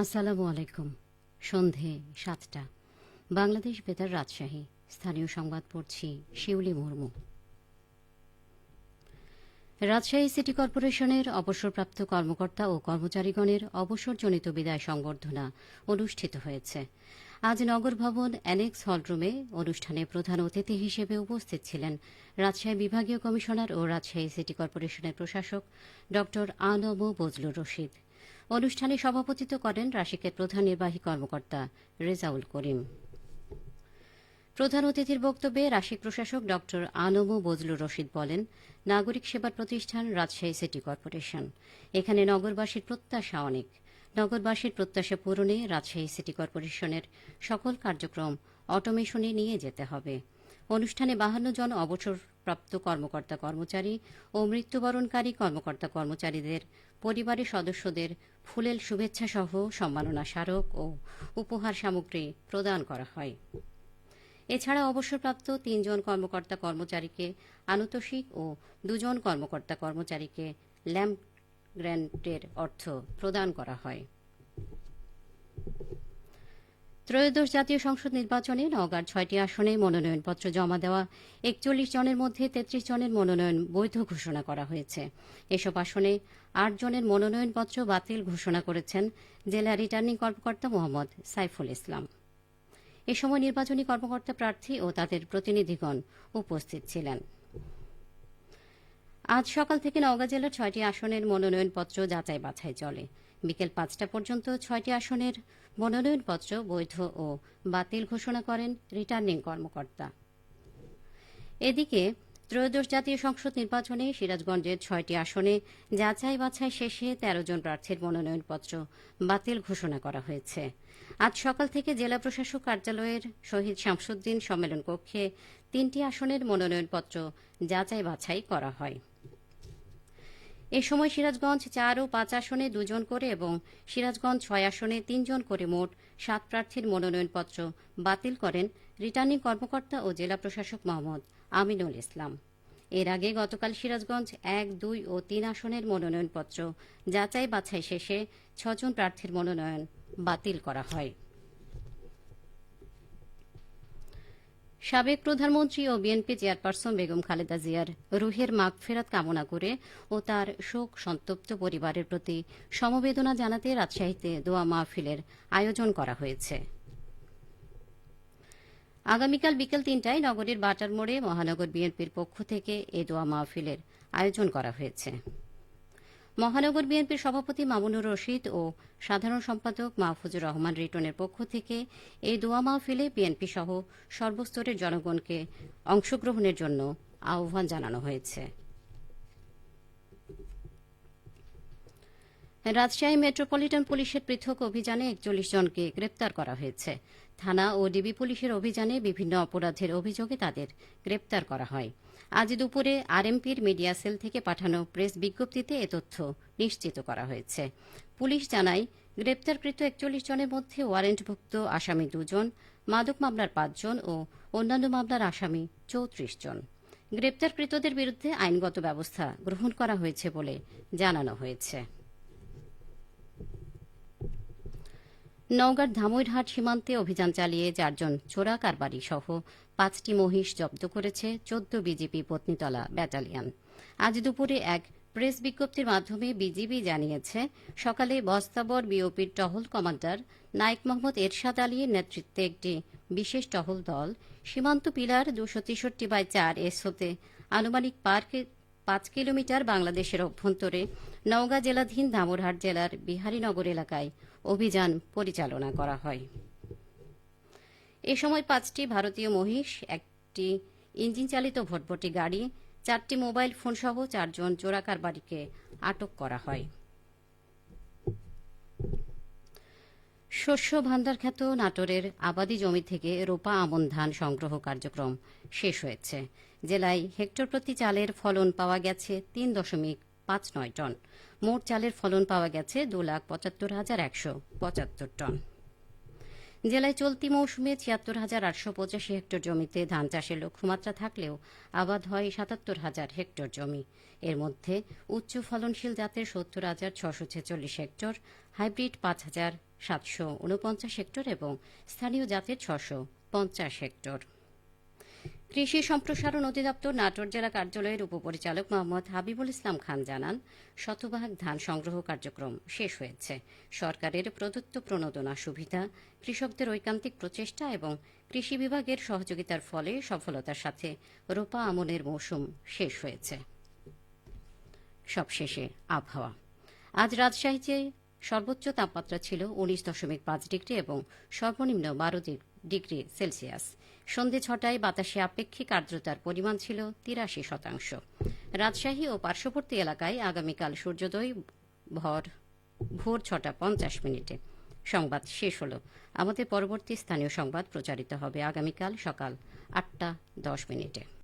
আসসালামু আলাইকুম। সন্ধে ৭টা। বাংলাদেশ বেতার রাজশাহী। স্থানীয় সংবাদ পড়ছি শিউলি মুর্মু। রাজশাহী সিটি কর্পোরেশনের অবসরপ্রাপ্ত কর্মকর্তা ও কর্মচারীগণের অবসরজনিত বিদায় সংবর্ধনা অনুষ্ঠিত হয়েছে। আজ নগর ভবন অ্যানেক্স হলরুমে অনুষ্ঠানে প্রধান অতিথি হিসেবে উপস্থিত ছিলেন রাজশাহী বিভাগীয় কমিশনার ও রাজশাহী সিটি কর্পোরেশনের প্রশাসক ড আনম বজলুর রশিদ। অনুষ্ঠানে সভাপতিত্ব করেন রাশিকের প্রধান নির্বাহী কর্মকর্তা রেজাউল করিম। প্রধান অতিথির বক্তব্যে রাশিক প্রশাসক ড আনম বজলুর রশিদ বলেন, নাগরিক সেবার প্রতিষ্ঠান রাজশাহী সিটি কর্পোরেশন। এখানে নগরবাসীর প্রত্যাশা অনেক। নগরবাসীর প্রত্যাশা পূরণে রাজশাহী সিটি কর্পোরেশনের সকল কার্যক্রম অটোমেশনে নিয়ে যেতে হবে। অনুষ্ঠানে 52 জন অবসরপ্রাপ্ত কর্মকর্তা কর্মচারী ও মৃত্যুবরণকারী কর্মকর্তা কর্মচারীদের পরিবারের সদস্যদের ফুলেল শুভেচ্ছা সহ সম্মাননা স্মারক ও উপহার সামগ্রী প্রদান করা হয়। এছাড়া অবসরপ্রাপ্ত 3 জন কর্মকর্তা কর্মচারীকে আনুতোষিক ও 2 জন কর্মকর্তা কর্মচারীকে ল্যাম্প গ্র্যান্টের অর্থ প্রদান করা হয়। ত্রয়োদশ জাতীয় সংসদ নির্বাচনে নওগাঁর 6টি আসনে মনোনয়নপত্র জমা দেওয়া 41 জনের মধ্যে 33 জনের মনোনয়ন বৈধ ঘোষণা করা হয়েছে। এসব আসনে 8 জনের মনোনয়নপত্র বাতিল ঘোষণা করেছেন জেলা রিটার্নিং কর্মকর্তা মোহাম্মদ সাইফুল ইসলাম। এ সময় নির্বাচনী কর্মকর্তা প্রার্থী ও তাদের প্রতিনিধিগণ উপস্থিত ছিলেন। আজ সকাল থেকে নওগাঁ জেলার 6টি আসনের মনোনয়নপত্র যাচাই বাছাই চলে। বিকেল 5টা পর্যন্ত 6টি আসনের মনোনয়নপত্র বৈধ ও বাতিল ঘোষণা করেন রিটার্নিং কর্মকর্তা। এদিকে ত্রয়োদশ জাতীয় সংসদ নির্বাচনে সিরাজগঞ্জের 6টি আসনে যাচাই বাছাই শেষে 13 জন প্রার্থীর মনোনয়নপত্র বাতিল ঘোষণা করা হয়েছে। আজ সকাল থেকে জেলা প্রশাসক কার্যালয়ের শহীদ শামসুদ্দিন সম্মেলন কক্ষে 3টি আসনের মনোনয়নপত্র যাচাই বাছাই করা হয়। এ সময় সিরাজগঞ্জ 4 ও 5 আসনে 2 জন করে এবং সিরাজগঞ্জ 6 আসনে 3 জন করে মোট 7 প্রার্থীর মনোনয়নপত্র বাতিল করেন রিটার্নিং কর্মকর্তা ও জেলা প্রশাসক মোহাম্মদ আমিনুল ইসলাম। এর আগে গতকাল সিরাজগঞ্জ 1, 2 ও 3 আসনের মনোনয়নপত্র যাচাই বাছাই শেষে 6 জন প্রার্থীর মনোনয়ন বাতিল করা হয়। সাবেক প্রধানমন্ত্রী ও বিএনপি চেয়ারপারসন বেগম খালেদা জিয়ার রুহের মাগফেরাত কামনা করে ও তার শোক সন্তপ্ত পরিবারের প্রতি সমবেদনা জানাতে রাজশাহীতে দোয়া মাহফিলের আয়োজন করা হয়েছে। আগামীকাল বিকেল 3টায় নগরীর বাটার মোড়ে মহানগর বিএনপির পক্ষ থেকে এ দোয়া মাহফিলের আয়োজন করা হয়েছে। মহানগর বিএনপির সভাপতি মামুনুর রশিদ ও সাধারণ সম্পাদক মাহফুজুর রহমান রিটনের পক্ষ থেকে এই দোয়া মাহফিলে বিএনপি সহ সর্বস্তরের জনগণকে অংশগ্রহণের জন্য আহ্বান জানানো হয়েছে। রাজশাহী মেট্রোপলিটন পুলিশের পৃথক অভিযানে 41 জনকে গ্রেপ্তার করা হয়েছে। থানা ও ডিবি পুলিশের অভিযানে বিভিন্ন অপরাধের অভিযোগে তাদের গ্রেপ্তার করা হয়। আজ দুপুরে আরএমপির মিডিয়া সেল থেকে পাঠানো প্রেস বিজ্ঞপ্তিতে এ তথ্য নিশ্চিত করা হয়েছে। পুলিশ জানায়, গ্রেপ্তারকৃত 41 জনের মধ্যে ওয়ারেন্টভুক্ত আসামি 2 জন, মাদক মামলার 5 জন ও অন্যান্য মামলার আসামি 34 জন। গ্রেপ্তারকৃতদের বিরুদ্ধে আইনগত ব্যবস্থা গ্রহণ করা হয়েছে বলে জানানো হয়েছে। নওগাঁর ধামইরহাট সীমান্তে অভিযান চালিয়ে 4 জন চোরা কারবারি সহ 5টি মহিষ জব্দ করেছে 14 বিজিবি পত্নীতলা ব্যাটালিয়ন। আজ দুপুরে এক প্রেস বিজ্ঞপ্তির মাধ্যমে বিজিবি জানিয়েছে, সকালে বস্তাবর বিওপির টহল কমান্ডার নায়েক মোহাম্মদ এরশাদ আলীর নেতৃত্বে একটি বিশেষ টহল দল সীমান্ত পিলার 263/4 এস হতে আনুমানিক 5 কিলোমিটার বাংলাদেশের অভ্যন্তরে নওগাঁ জেলাধীন ধামইরহাট জেলার বিহারীনগর এলাকায় অভিযান পরিচালনা করা হয়। এ সময় 5টি ভারতীয় মহিষ, একটি ইঞ্জিন চালিত ভটভটি গাড়ি, 4টি মোবাইল ফোন সহ 4 জন চোরা কারবারিকে আটক করা হয়। শস্য ভাণ্ডার খ্যাত নাটোরের আবাদি জমি থেকে রোপা আমন ধান সংগ্রহ কার্যক্রম শেষ হয়েছে। জেলায় হেক্টর প্রতি চালের ফলন পাওয়া গেছে 3.59 টন। মোট চালের ফলন পাওয়া গেছে 2,75,175 টন। জেলায় চলতি মৌসুমে 76,885 হেক্টর জমিতে ধান চাষের লক্ষ্যমাত্রা থাকলেও আবাদ হয় 77,000 হেক্টর জমি। এর মধ্যে উচ্চ ফলনশীল জাতের 70,646 হেক্টর, হাইব্রিড 5,000 749 হেক্টর এবং স্থানীয় জাতের 650 হেক্টর। কৃষি সম্প্রসারণ অধিদপ্তর নাটোর জেলা কার্যালয়ের উপপরিচালক মোহাম্মদ হাবিবুল ইসলাম খান জানান, শতভাগ ধান সংগ্রহ কার্যক্রম শেষ হয়েছে। সরকারের প্রদত্ত প্রণোদনা সুবিধা, কৃষকদের ঐকান্তিক প্রচেষ্টা এবং কৃষি বিভাগের সহযোগিতার ফলে সফলতার সাথে রোপা আমনের মৌসুম শেষ হয়েছে। সবশেষে আবহাওয়া। আজ রাজশাহীতে সর্বোচ্চ তাপমাত্রা ছিল 19.5 ডিগ্রি এবং সর্বনিম্ন 12 ডিগ্রি সেলসিয়াস। সন্ধে 6টায় বাতাসে আপেক্ষিক আর্দ্রতার পরিমাণ ছিল 83%। রাজশাহী ও পার্শ্ববর্তী এলাকায় আগামীকাল সূর্যোদয় ভোর 6:50। সংবাদ শেষ হল। আমাদের পরবর্তী স্থানীয় সংবাদ প্রচারিত হবে আগামীকাল সকাল 8:10।